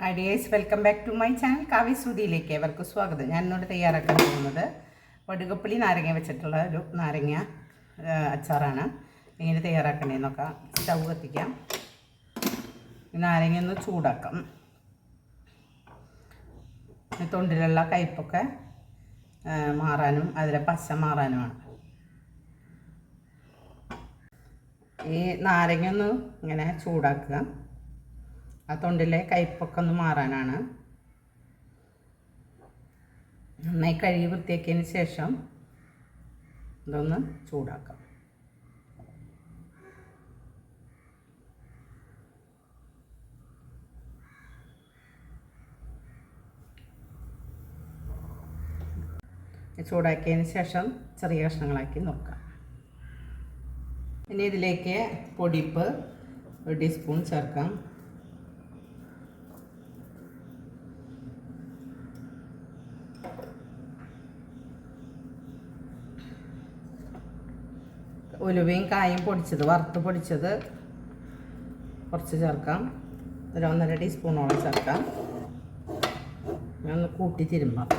Hi dears, welcome back to my channel കാവ്യശ്രുതിയിലേക്ക് ഏവർക്കും സ്വാഗതം. ഞാൻ ഇന്നോട് തയ്യാറാക്കാൻ പോകുന്നത് വടുകപ്പുളി നാരങ്ങ വെച്ചിട്ടുള്ള ഒരു നാരങ്ങ അച്ചാറാണ്. എങ്ങനെ തയ്യാറാക്കണേന്ന് നോക്കാം. സ്റ്റൗ കത്തിക്കാം. നാരങ്ങ ഒന്ന് ചൂടാക്കാം. തൊണ്ടിലുള്ള കയ്പ്പൊക്കെ മാറാനും അതിലെ പശ മാറാനുമാണ്. ഈ നാരങ്ങ ഒന്ന് ഇങ്ങനെ ചൂടാക്കുക. ആ തൊണ്ടിലെ കയ്പ്പൊക്കെ ഒന്ന് മാറാനാണ്. നന്നായി കഴുകി വൃത്തിയാക്കിയതിന് ശേഷം ഇതൊന്ന് ചൂടാക്കാം. ചൂടാക്കിയതിന് ശേഷം ചെറിയ കഷ്ണങ്ങളാക്കി നോക്കാം. ഇനി ഇതിലേക്ക് പൊടിപ്പ് 1 ടീസ്പൂൺ ചേർക്കാം. ഉലുവയും കായും പൊടിച്ചത്, വറുത്ത് പൊടിച്ചത് കുറച്ച് ചേർക്കാം. ഒരു 1.5 ടീസ്പൂണോളം ചേർക്കാം. ഞാൻ ഒന്ന് കൂട്ടി തിരുമ്പാം.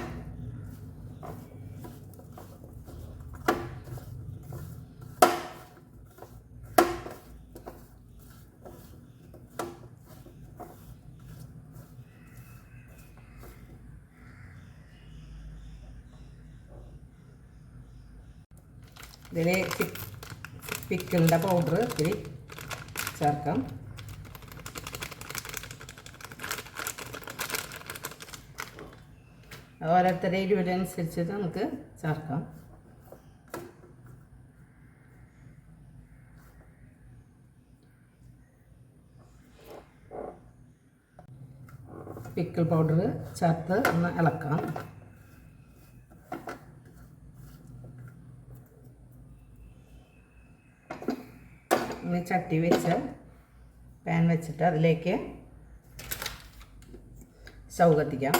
ഇതിൽ പിക്കിളിൻ്റെ പൗഡർ ഇത്തിരി ചേർക്കാം. ഓരോരുത്തരുടെ എരിവിനനുസരിച്ച് നമുക്ക് ചേർക്കാം. പിക്കിൾ പൗഡർ ചേർത്ത് ഒന്ന് ഇളക്കാം. ഇനി ചട്ടി വെച്ച് പാൻ വെച്ചിട്ട് അതിലേക്ക് സ്റ്റൗ കത്തിക്കാം.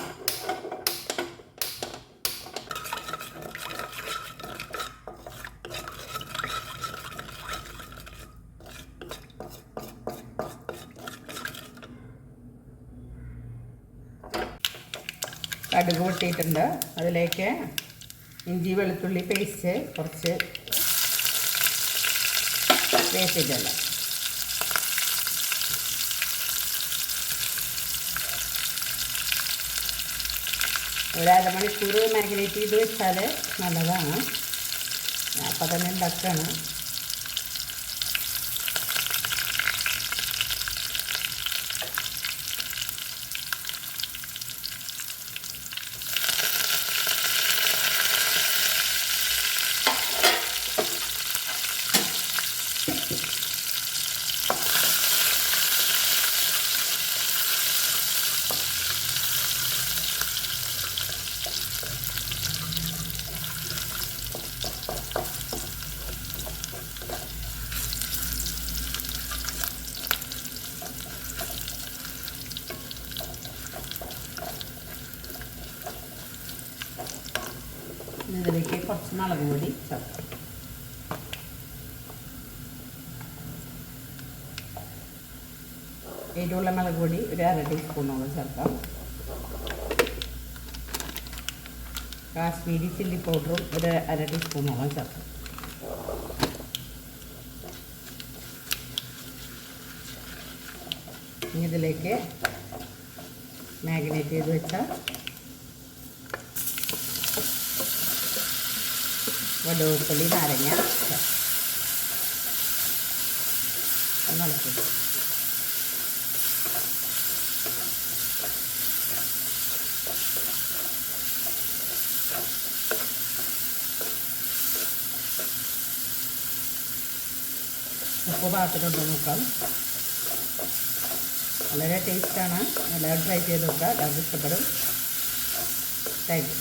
കടുക് പൊട്ടിയിട്ടുണ്ട്. അതിലേക്ക് ഇഞ്ചി വെളുത്തുള്ളി പേസ്റ്റ് കുറച്ച് വേപ്പില, ഒരു അരമണിക്കൂർ മാഗ്നേറ്റ് ചെയ്ത് വെച്ചാൽ നല്ലതാണ്. അപ്പം തന്നെ ഉണ്ടാക്കുകയാണ്. ഇതിലേക്ക് കുറച്ച് മുളക് പൊടി ചേർക്കാം. എരിവുള്ള മുളക് പൊടി ഒരു 1/2 ടീസ്പൂണോളം ചേർക്കാം. കാശ്മീരി ചില്ലി പൗഡറും ഒരു 1/2 ടീസ്പൂണോളം ചേർക്കാം. ഇനി ഇതിലേക്ക് മാഗ്നേറ്റ് ചെയ്ത് വെച്ച വടുകപ്പുളി നാരങ്ങ ഇളക്കി. ഉപ്പ് പാത്രമുണ്ടോ നോക്കാം. വളരെ ടേസ്റ്റാണ്. എല്ലാവരും ട്രൈ ചെയ്ത് നോക്കുക. എല്ലാവർക്കും ഇഷ്ടപ്പെടും. Thank you.